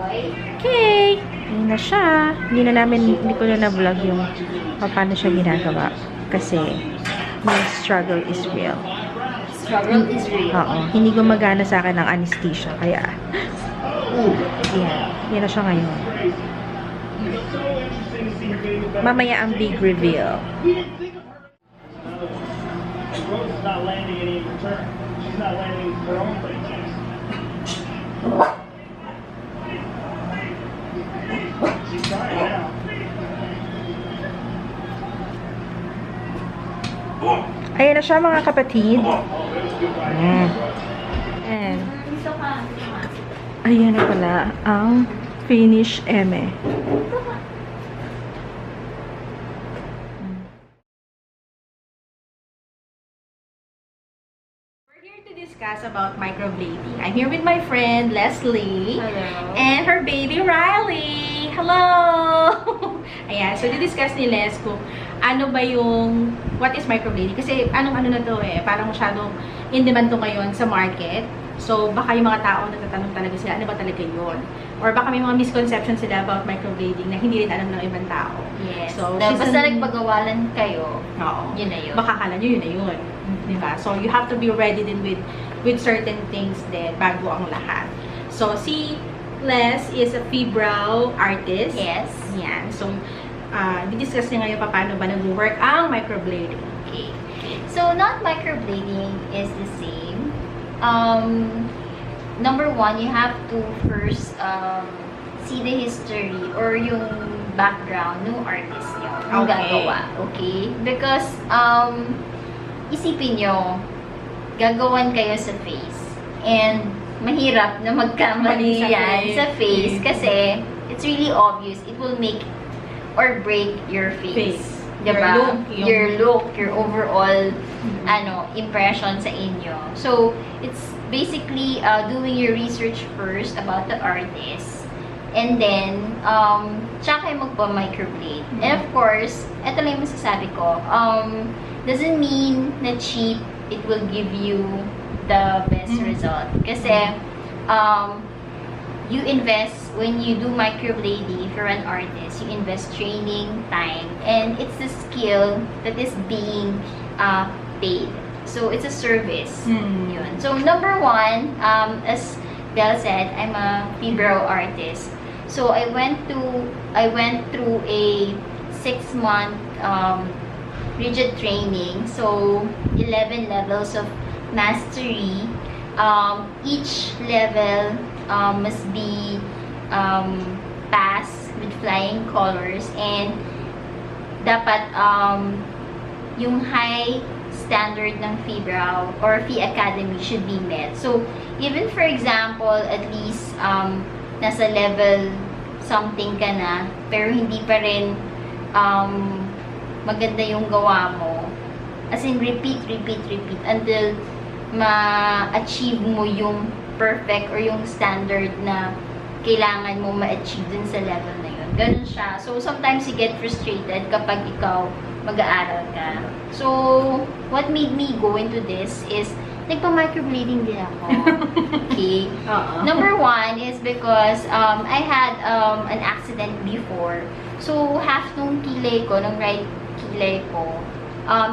Okay. Ayun na siya. Hindi ko na na-vlog yung paano siya ginagawa. Kasi, yung struggle is real. Struggle is real. Oo. Hindi gumagana sa akin ng anesthesia. Kaya, yan na siya ngayon. Mamaya ang big reveal. Rose is not landing any return. She's not landing her own paychecks. She's trying now. Ayan na siya mga kapatid. And, ayan na pala ang finish eme. Discuss about microblading. I'm here with my friend Leslie. Hello. And her baby Riley. Hello! Ayan, so di-discuss ni Les kung ano ba yung what is microblading. Kasi anong-ano na to parang masyadong in demand to ngayon sa market. So baka yung mga tao nagtatanong talaga sila, ano ba talaga yun? Or baka may mga misconceptions sila about microblading na hindi rin alam ng ibang tao. Yes. So, basta nagpagawalan kayo, oo, yun na yun. baka kala nyo yun na yun. Diba? So, you have to be ready din with certain things din bago ang lahat. So, si Les is a fibrow artist. Yes. Yan. So, di-discuss niya ngayon paano ba nag-work ang microblading. Okay. So, not microblading is the same. Number one, you have to first see the history or yung background ng artist nyo. Yung gagawa. Okay? Because, isipin nyo, gagawan kayo sa face. And, mahirap na magkamali yan sa face kasi it's really obvious. It will make or break your face. Diba? Your look, your overall impression sa inyo. So, it's basically doing your research first about the artist. And then, tsaka kayo magpa-microblade. And of course, ito lang yung masasabi ko. Doesn't mean na cheap, it will give you the best result. Kasi, you invest, when you do microblading, if you're an artist, you invest training, time, and it's a skill that is being paid. So, it's a service. Yun. So, number one, as Belle said, I'm a fibrow artist. So, I went through a 6-month rigid training. So, 11 levels of mastery. Each level must be passed with flying colors, and dapat yung high standard ng fibrow or Fee Academy should be met. So, even for example, at least nasa level something ka na, pero hindi pa rin maganda yung gawa mo. As in, repeat until ma-achieve mo yung perfect or yung standard na kailangan mo ma-achieve dun sa level na yun. Ganun siya. So, sometimes you get frustrated kapag ikaw mag-aaral ka. So, what made me go into this is, nagpa-microblading din ako. Okay? Number one is because I had an accident before. So, half nung kilay ko, nung right kilay ko,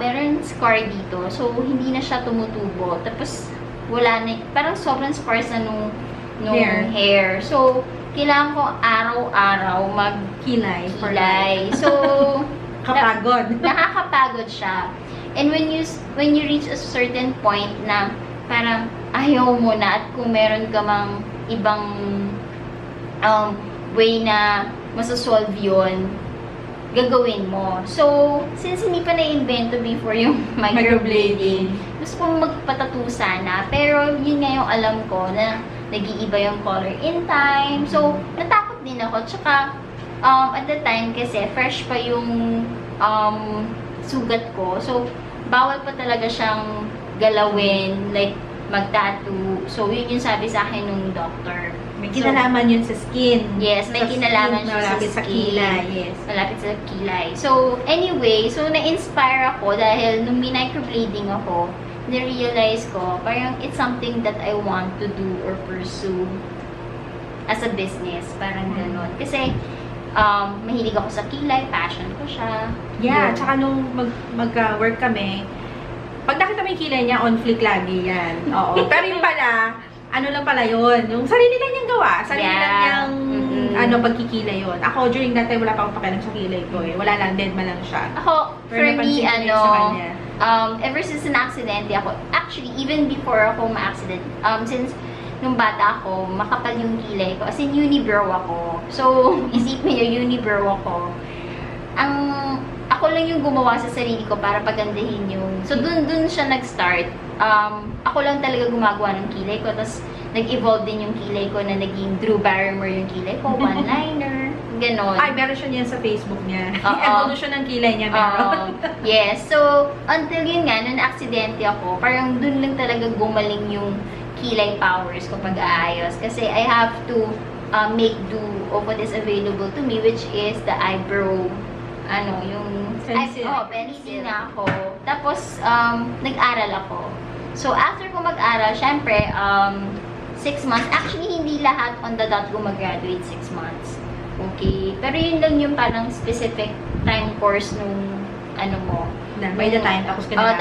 meron scar dito. So, hindi na siya tumutubo. Tapos, wala na, parang sobrang scars na nung hair. So, kailangan ko araw-araw mag-kilay. So, kapagod. Nakakapagod siya. And when you reach a certain point na parang ayaw mo na, at kung meron ka mang ibang way na masasolve yun, gagawin mo. So, since hindi pa na-invento before yung microblading, gusto kong magpatattoo sana. Pero, yun nga yung alam ko na nag-iiba yung color in time. So, natakot din ako. Tsaka, at the time kasi, fresh pa yung sugat ko. So, bawal pa talaga siyang galawin, like, mag-tattoo. So, yun yung sabi sa akin nung doctor. May kinalaman yun sa skin. Yes, may kinalaman siya sa skin. Sa kilay, yes. Malapit sa kilay. So, anyway, so na-inspire ako dahil nung microblading ako, na-realize ko, parang it's something that I want to do or pursue as a business. Parang gano'n. Kasi, mahilig ako sa kilay, passion ko siya. Yeah, Yun. tsaka nung mag-work kami, pag nakita mo yung kilay niya, on fleek lagi yan. Oo. Pero yung pala, ano lang pala yun, yung sarili lang niyang gawa. Sarili lang niyang, pagkikilay yun. Ako, during that time, wala pa akong pakialam sa kilay ko eh. Wala lang, dead man lang siya. Ako, Pero for napansin me, ko yun sa kanya. ever since an accident, ako, actually, even before ako ma-accident, since nung bata ako, makapal yung kilay ko. As in, unibrow ako. So, isipin niyo, unibrow ako. Ako lang yung gumawa sa sarili ko para pagandahin yung... So, dun siya nag-start. Ako lang talaga gumagawa ng kilay ko. Tapos, nag-evolve din yung kilay ko na naging Drew Barrymore yung kilay ko. One-liner. Ganon. Ay, meron siya niyan sa Facebook niya. Oo. Evolution ng kilay niya, meron. Yes. So, until yun nga, nung aksidente ako, parang dun lang talaga gumaling yung kilay powers ko pag-aayos. Kasi I have to make do of what is available to me, which is the eyebrow, yung pencil. Pencil na ako. Tapos, nag-aral ako. So, after ko mag-aral, syempre, 6 months. Actually, hindi lahat on the dot gumagraduate 6 months. Okay? Pero yun lang yung parang specific time course nung mo. By the time, tapos ka na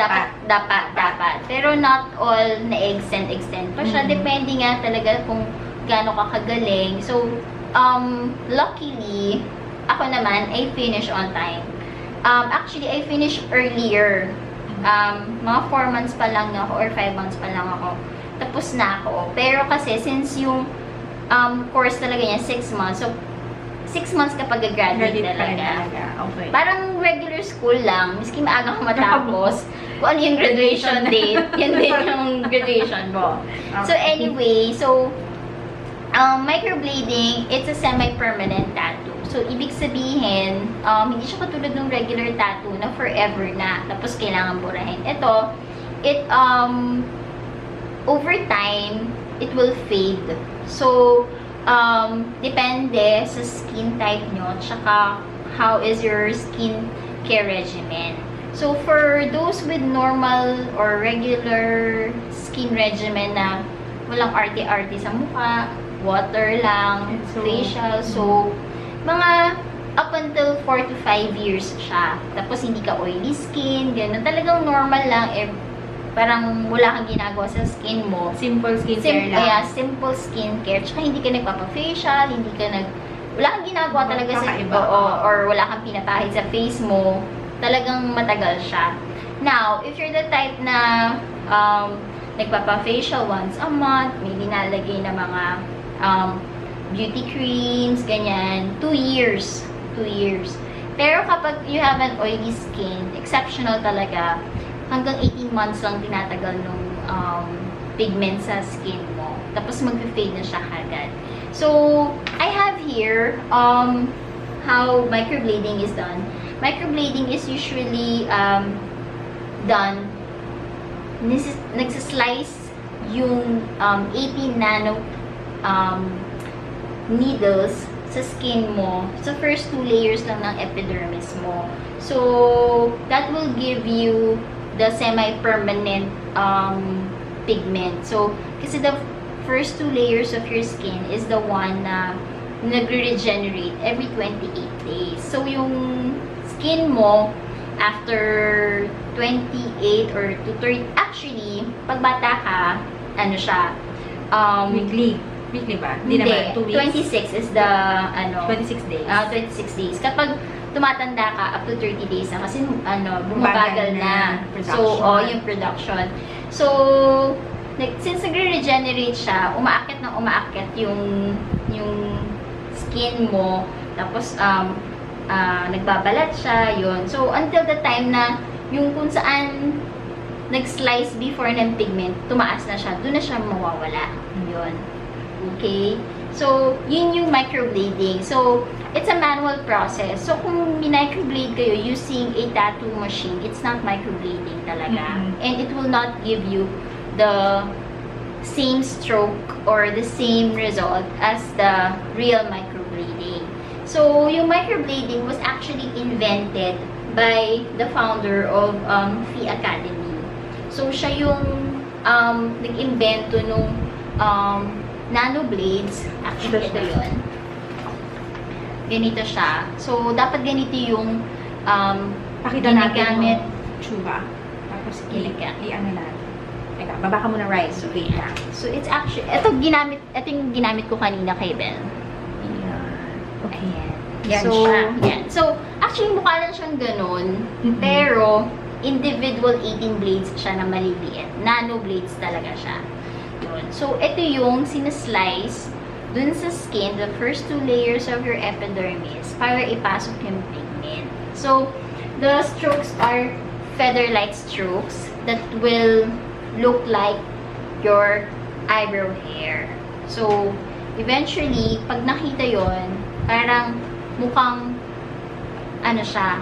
dapat. Pero not all na-extend pa siya. Depende nga talaga kung gaano ka kagaling. So, luckily, ako naman, I finish on time. Actually, I finished earlier. Mga 4 months pa lang ako or 5 months pa lang ako. Tapos na ako. Pero kasi, since yung course talaga niya, 6 months. So, 6 months kapag graduate talaga. Okay. Parang regular school lang. Miski maaga ka matapos. Kung ano yung graduation date, yan din yung graduation mo. So, anyway, microblading, it's a semi-permanent tattoo. So, ibig sabihin, hindi siya katulad ng regular tattoo na forever na. Tapos, kailangan burahin. Ito, over time, it will fade. So, depende sa skin type nyo, tsaka how is your skin care regimen. So, for those with normal or regular skin regimen na walang arte-arte sa mukha, water lang, facial, so, mga up until 4 to 5 years siya. Tapos, hindi ka oily skin, gano'n. Talagang normal lang, parang wala kang ginagawa sa skin mo. Simple skincare lang. Yeah, simple skincare. Tsaka hindi ka nagpapa-facial, wala kang ginagawa talaga sa or wala kang pinapahid sa face mo. Talagang matagal siya. Now, if you're the type na nagpapa-facial once a month, may linalagay na mga beauty creams, ganyan, 2 years. 2 years. Pero kapag you have an oily skin, exceptional talaga, hanggang 18 months lang tinatagal nung pigment sa skin mo. Tapos mag-fade na siya agad. So, I have here how microblading is done. Microblading is usually done, nagsaslice yung 18 nano needles sa skin mo. So, first 2 layers lang ng epidermis mo. So, that will give you the semi-permanent pigment. So, kasi the first 2 layers of your skin is the one na nagre-regenerate every 28 days. So, yung skin mo, after 28 or to 30, actually, pag bata ka, siya, Weekly ba? Hindi, naman, 2 weeks. 26 is the, 26 days. 26 days. Kapag tumatanda ka, up to 30 days na kasi, bumabagal na. So, yung production. So, since nagre-regenerate siya, umaakyat yung skin mo, tapos, nagbabalat siya, yun. So, until the time na, yung kung saan nag-slice before ng pigment, tumaas na siya, doon na siya mawawala. Yun. Okay? So, yun yung microblading. So, it's a manual process. So, kung microblade kayo using a tattoo machine, it's not microblading talaga. And it will not give you the same stroke or the same result as the real microblading. So, yung microblading was actually invented by the founder of Phi Academy. So, siya yung nag-invento nung nano blades. Actually, ito yun. Ganito siya. So, dapat ganito yung Pakita natin ginagamit. yung tsuba. Tapos, Ginagamit. i-ano natin. Teka, baba ka muna rice. So, wait lang. So, it's actually, ito yung ginamit ko kanina kay Belle. Okay. Ayan. Yan So, siya. yan. So, actually, mukha lang siyang ganun. Pero, individual 18 blades siya na maliliit. Nano blades talaga siya. Yun. So, ito yung sinaslice dun sa skin, the first 2 layers of your epidermis para ipasok yung pigment. So, the strokes are feather-like strokes that will look like your eyebrow hair. So, eventually, pag nakita yon, parang mukhang ano siya,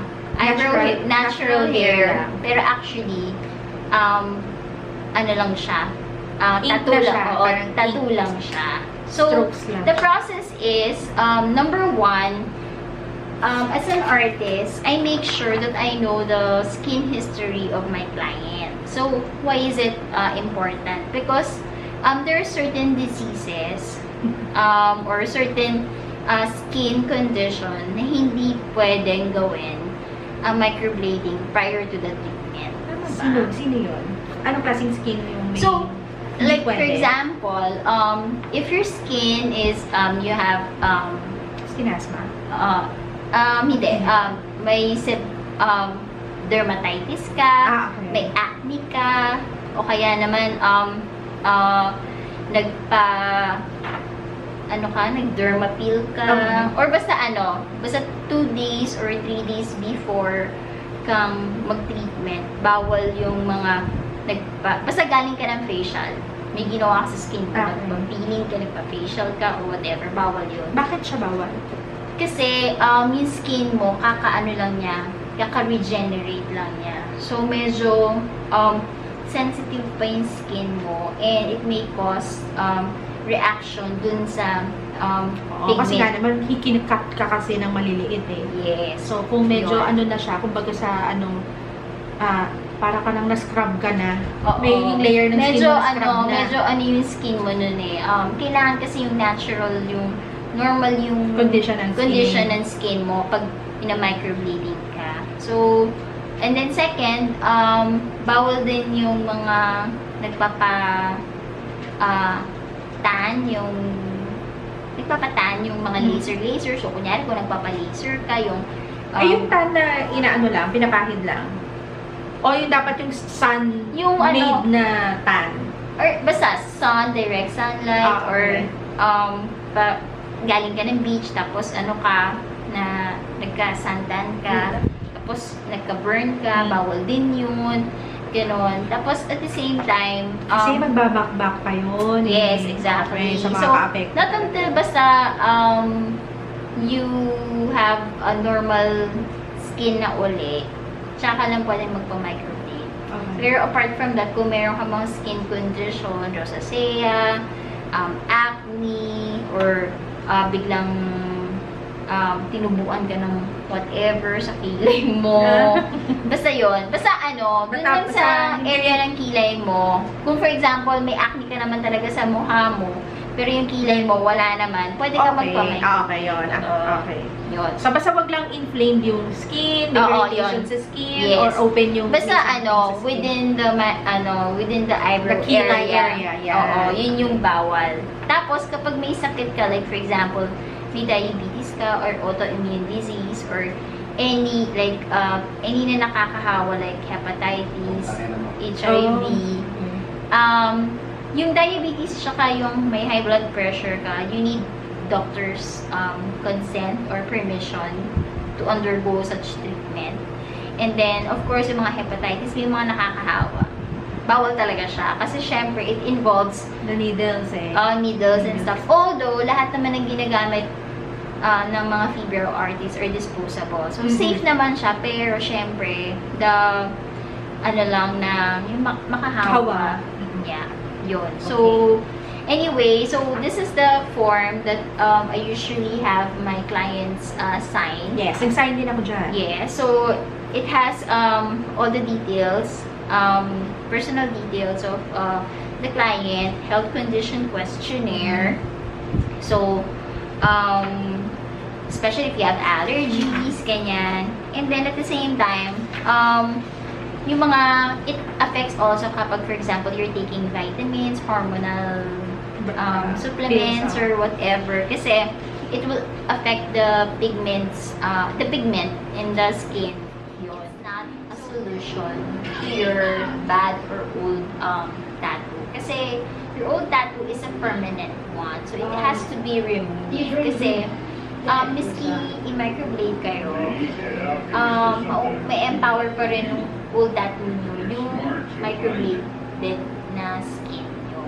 natural hair. Pero actually, ano lang siya, tattoo lang. siya, Oo, parang tattoo ink. lang siya. So, Strokes lang. the process is, number 1, as an artist, I make sure that I know the skin history of my client. So, why is it important? Because there are certain diseases or certain skin condition na hindi pwedeng gawin microblading prior to the treatment. Tama ba? Sino yun? Anong klaseng skin yung may... So, like for pwede? example, if your skin is, you have, Skin asthma. hindi, may dermatitis ka, Okay. may acne ka, o kaya naman, nag-dermapeel ka, Okay. or basta 2 days or 3 days before kang mag-treatment, bawal yung mga, basta galing ka ng facial, may ginawa ka sa skin mo, Okay. nagpa-peeling ka, nagpa-facial ka, or whatever, bawal yun. Bakit siya bawal? Kasi, yung skin mo, kaka-regenerate lang niya. So, medyo, sensitive pa yung skin mo, and it may cause, reaction dun sa, Oo, kasi nga naman, kinikat ka kasi ng maliliit eh. Yes. So, kung medyo Yun. ano na siya, kumbaga sa para ka nang na-scrub ka na, Oo. may layer ng skin medyo, mo na-scrub na. medyo yung skin mo nun eh. Kailangan kasi yung natural, yung normal yung Condition ng skin mo pag ina-microblading ka. So, and then second, bawal din yung mga nagpapatan yung mga laser. So, kunyari, kung nagpapa-laser ka, yung Ay, yung tan na inaano lang, pinapahid lang. O yung dapat yung sun Yung made na tan. or basta direct sunlight, Okay. or galing ka ng beach, tapos na nagka-suntan ka, tapos nagka-burn ka, bawal din yun, ganon. Tapos at the same time, Kasi magbabakbak pa yun. yes, eh. exactly. Okay, sa mga So, ka-apekto. not until basta you have a normal skin na uli, tsaka lang pwede magpa-microblade. Okay. Pero apart from that, kung meron ka mga skin condition, rosacea, acne, or biglang tinubuan ka ng whatever sa kilay mo. Basta yun. Basta dun lang sa area ng kilay mo. Kung for example, may acne ka naman talaga sa mukha mo, pero yung kilay mo, wala naman, pwede ka magpa-microblade. Okay, yun. Okay. Yun. So, basta wag lang inflamed yung skin, may Oo, irritation yun. sa skin, Yes. or open yung... Basta sa skin. within the eyebrow The kilay area. area, yeah. Oo, yun yung bawal. Tapos, kapag may sakit ka, like for example, may diabetes ka, or autoimmune disease, or any na nakakahawa, like hepatitis, HIV, yung diabetes, tsaka yung may high blood pressure ka, you need doctor's consent or permission to undergo such treatment. And then, of course, yung mga hepatitis, may mga nakakahawa. Bawal talaga siya. Kasi, syempre, it involves The needles eh. needles and stuff. Although, lahat naman ng ginagamit ng mga febrile artists are disposable. So, safe naman siya. Pero, syempre, yung makahawa. Yeah. Yun. So, anyway, so this is the form that I usually have my clients sign. Yes, nag-sign din ako dyan. Yeah, so it has all the details, personal details of the client health condition questionnaire. So, especially if you have allergies, ganyan. And then at the same time, yung mga, it affects also kapag, for example, you're taking vitamins, hormonal supplements, or whatever. Kasi, it will affect the pigments, the pigment in the skin. Yun. Not a solution to your bad or old tattoo. Kasi, your old tattoo is a permanent one. So, it has to be removed. Kasi, miski i-microblade kayo, may empower pa rin yung old tattoo nyo, yung microbladed na skin nyo.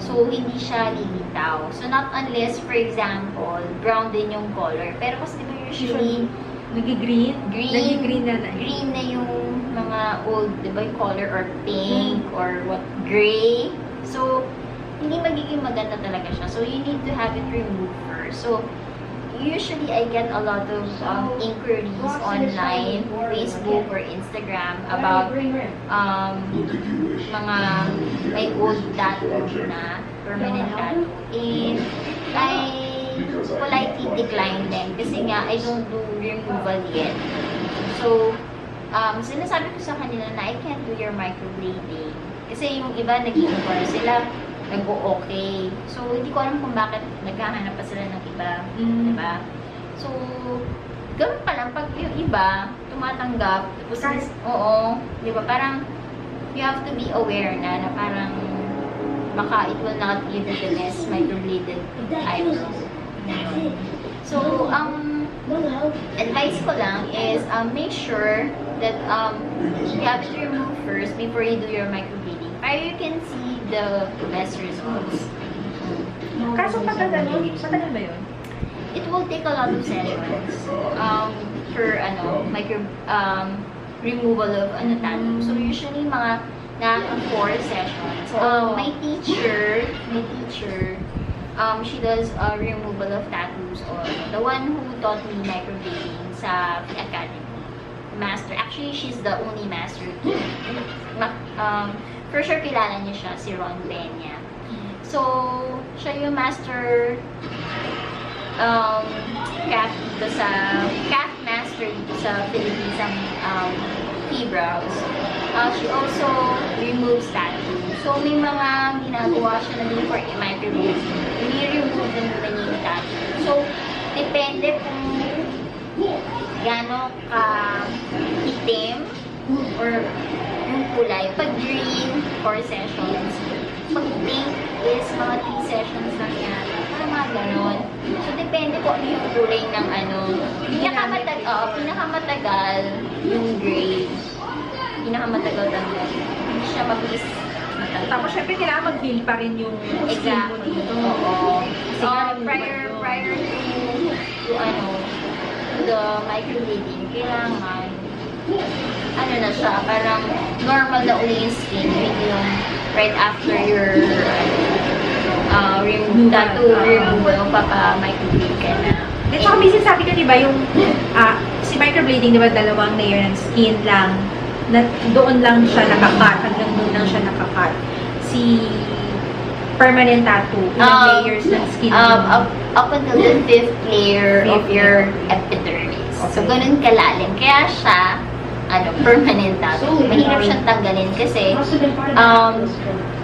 So, hindi siya lilitaw. So, not unless, for example, brown din yung color. Pero kasi diba usually, Nag-green? green na. Green na yung mga old, diba yung color, or pink, or what, gray. So, hindi magiging maganda talaga siya. So, you need to have it removed first. So, usually, I get a lot of inquiries online, Facebook or Instagram, about mga may old tattoo na, permanent tattoo. And I politely decline them kasi nga, I don't do removal yet. So, sinasabi ko sa kanila na I can't do your microblading. Kasi yung iba, nag-inquire sila, nag-o-okay. So, hindi ko alam kung bakit naghahanap pa sila ng iba. Diba? So, ganoon pa lang, pag yung iba, tumatanggap, tapos, oo, diba, parang, you have to be aware na parang, baka it will not give you the best microbladed eyebrow. So, advice ko lang is, make sure that, you have to remove first before you do your microblading. Para you can see the best results. Kaso matagal ba yun? It will take a lot of sessions for removal of tattoo. So usually mga 4 sessions. My teacher, she does removal of tattoos, or the one who taught me microblading sa academy. Master. Actually, she's the only master. For sure, kilala niyo siya, si Ron Peña. So, siya yung master craft master dito sa Philippines ang T-brows. She also removes tattoo. So, may mga ginagawa siya na din for microblading. I-remove na muna niya yung tattoo. So, depende kung gaano ka itim or yung kulay. Pag green, 4 sessions. Pag pink is mga 3 sessions lang yan. Parang mga ganon. So, depende po ano yung kulay ng pinakamatagal yung gray. Pinakamatagal talaga. Hindi siya mabilis matagal. Tapos, syempre, kailangan mag-heal pa rin yung skin mo dito. Oo. Prior to the microblading, kailangan na siya, parang normal na uli yung skin, hindi yung right after your tattoo removal, microblade ka na. Then, saka minsan sabi ko, diba, yung si microblading, diba, 2 layer ng skin lang, na doon lang siya nakakat, hanggang doon lang siya nakakat. Si permanent tattoo, ilang layers ng skin up until the 5th layer of your epidermis. So, ganun kalalim. Kaya siya, permanent tattoo. Mahirap siyang tanggalin kasi,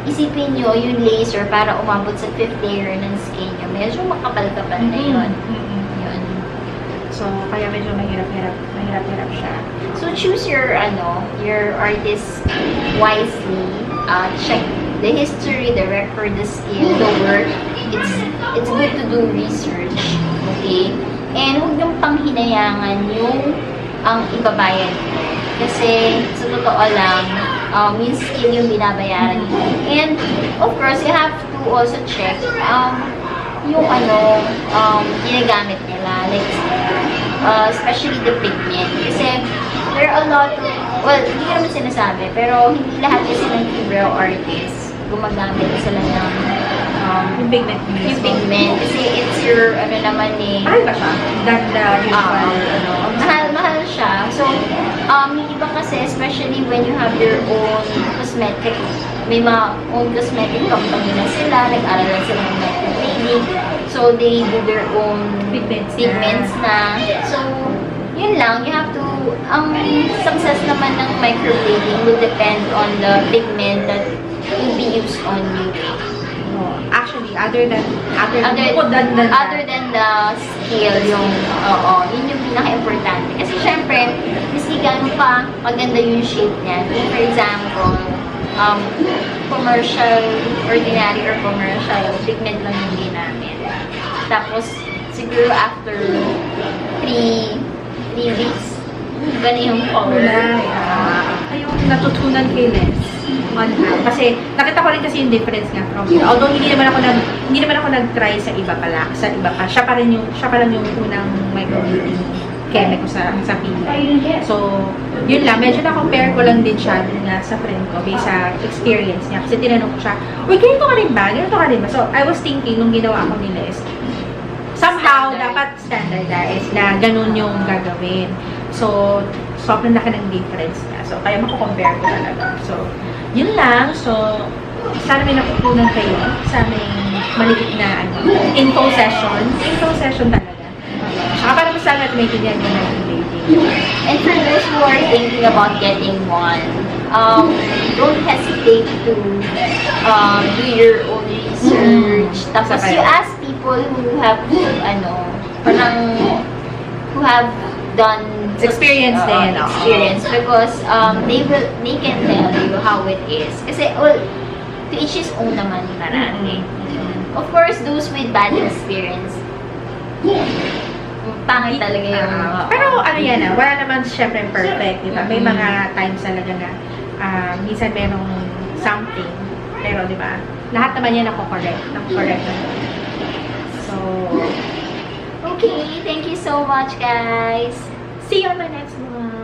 isipin nyo yung laser para umabot sa 5th layer ng skin nyo. Medyo makapal-kapal na yun. Yun. So, kaya medyo mahirap siya. So, choose your artist wisely. Check the history, the record, the skill, the work. It's good to do research. Okay? And huwag niyong panghinayangan yung ibabayad mo. Kasi, sa totoo lang, yung skill yung binabayaran nyo. And, of course, you have to also check yung ginagamit nila. Like, especially the pigment. Kasi, there are a lot of, well, hindi ko naman sinasabi, pero hindi lahat kasi ng eyebrow artists gumagamit sila ng Yung pigment. yung pigment. Kasi it's your, naman Mahal ba siya? Ganda usual, mahal siya. So, yung iba kasi, especially when you have your own cosmetic may mga own cosmetic company na sila, nag-aral na sila ng microblading. So, they do their own pigments na. So, yun lang, you have to, ang success naman ng microblading will depend on the pigment that will be used on you. Actually, other than the skill, yung, yun yung pinaka-importante. Kasi syempre, miski gano'n pa maganda yung shape niya. For example, commercial, ordinary or commercial, pigment lang yung ginamit. Tapos, siguro after 3 weeks, ganun yung color. Yung natutunan kay Les on how. Kasi nakita ko rin kasi yung difference nga from here. Although hindi naman ako nag-try sa iba pala, siya pa lang yung unang microblading keme ko sa Pilipinas. So, yun lang, medyo na-compare ko lang din siya dun nga sa friend ko based sa experience niya. Kasi tinanong ko siya, uy, ganito ka rin ba? Ganito ka rin ba? So, I was thinking, nung ginawa ko nila is, somehow, dapat standardized na ganun yung gagawin. So, sobrang laki ng difference niya. So, kaya mako-compare ko talaga. So, yun lang. So, sana may nakukunan kayo sa aming maliit na info session talaga. Saka para masama at may kinyan yung microblading. And for those who are thinking about getting one, don't hesitate to do your own research. Tapos you ask people who have, who have done Experience din. Experience because they can tell you how it is. Kasi to each his own naman marami. Of course, those with bad experience, pangit talaga yung pero yan wala naman syempre perfect, di ba? May mga times talaga na minsan merong something, pero di ba? Lahat naman yan nako-correct. So, okay, thank you so much, guys. see you on my next one.